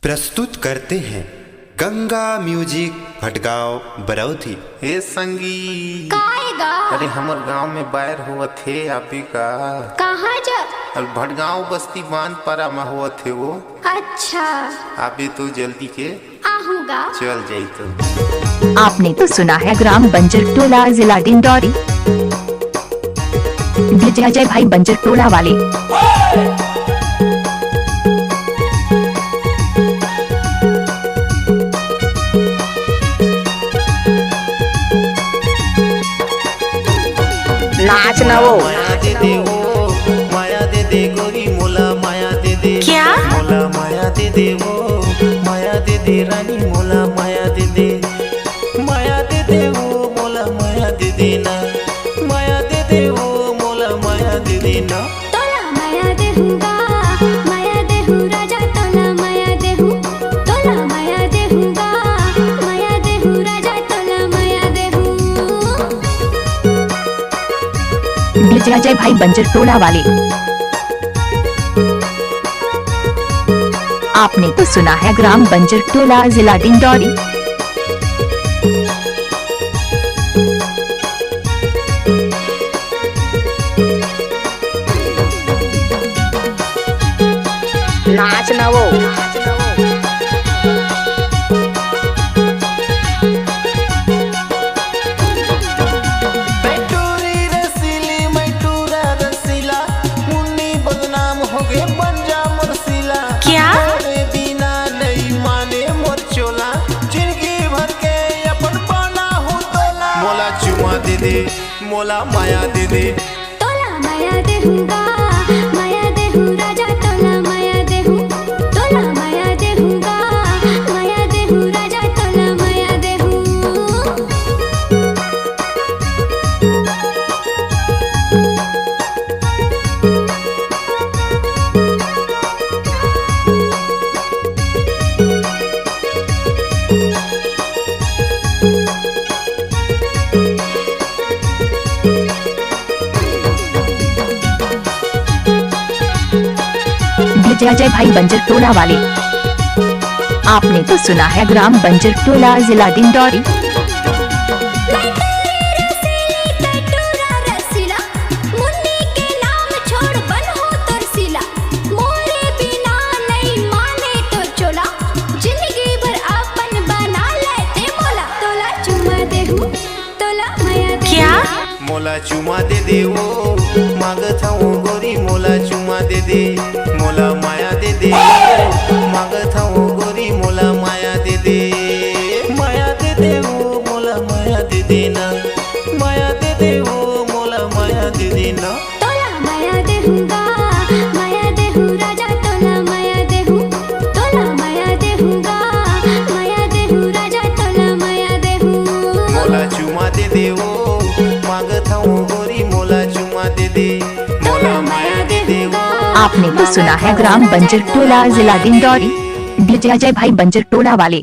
प्रस्तुत करते हैं गंगा म्यूजिक भटगांव बरौधी। हे संगी काएगा? अरे हमर गांव में बैर हुआ थे आपी का कहाँ जा? और भटगांव बस्ती बांध पारा में हुआ थे वो। अच्छा आपे तो जल्दी के आहूँगा। चल जाई तो। आपने तो सुना है ग्राम बंजर टोला जिला डिंडौरी। विजय भाई बंजर टोला वाले। नाच ना वो माया दे दे वो, माया दे दे गोरी मोला माया दे दे। क्या? मोला माया दे दे वो, माया दे दे रानी मोला माया दे दे। माया दे दे वो मोला माया दे दे ना, माया दे दे वो मोला माया दे दे ना। तोला माया देहूँगा, माया देहूँ राजा तोला माया देहूँ। तोला माया देहूँगा, माया देहूँ राजा तोला माया देहूँ। विजय भाई बंजर टोला वाले। आपने तो सुना है ग्राम बंजर टोला जिला डिंडौरी। नाच ना वो बैटूरी रसीली मैटूरा रसीला, मुन्नी बदनाम हो गए बन जा मुरसीला। क्या? तोरे बिना नहीं माने मोर चोला, जिंदगी भर के अपन बना हूँ तोला। मोला चुमा दे दे, मोला माया दे दे। तोला माया देहूँगा, माया देहूँ राजा तोला माया देहूँ। तोला माया देहूँगा, माया देहूँ राजा तोला माया देहूँ। विजय भाई बंजर टोला वाले। आपने तो सुना है ग्राम बंजर टोला जिला डिंडौरी। क्या? मोला चुमा दे दे वो, मांगत हूँ गोरी मोला चुमा दे दे। मोला माया दे दे, मांगत हूँ गोरी मोला माया दे दे। माया दे दे वो मोला माया दे देना, माया दे दे वो मोला माया दे देना। तोला माया देहूँगा, माया देहूँ राजा तोला माया देहूँ। तोला माया देहूँगा, माया देहूँ राजा तोला माया देहूँ। मोला चुमा दे दे वो, मांगत हूँ गोरी मोला चुमा दे दे। मोला माया दे दे वो। आपने तो सुना है ग्राम बंजर टोला जिला डिंडौरी। विजय भाई बंजर टोला वाले।